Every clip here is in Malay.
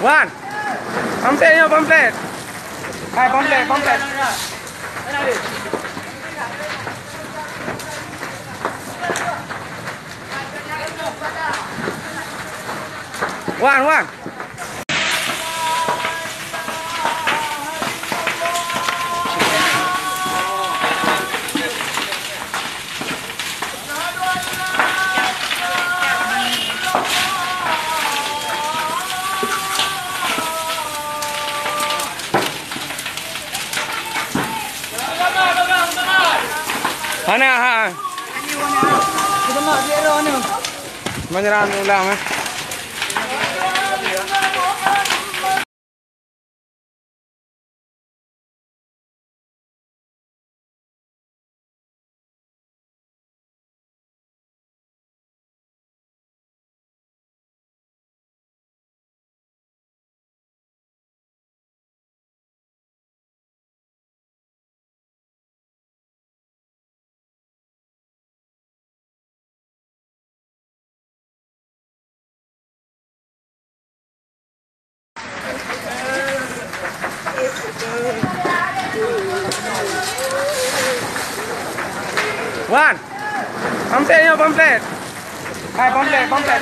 Wan, pamflet yo, pamflet. Hai, pamflet, pamflet. Wan, Wan. Mana ha? Kita nak dia ro ni. Menyerang ulang eh. Wan, pamflet yo, pamflet. Hai, pamflet, pamflet.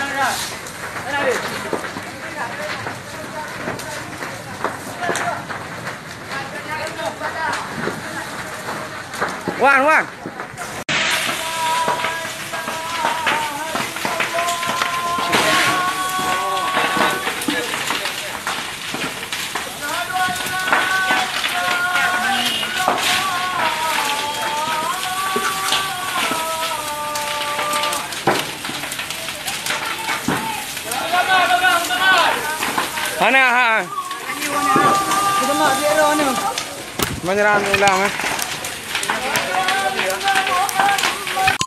Wan, Wan. Mana ha? Kita nak dia ro ni. Menyerang ulang eh.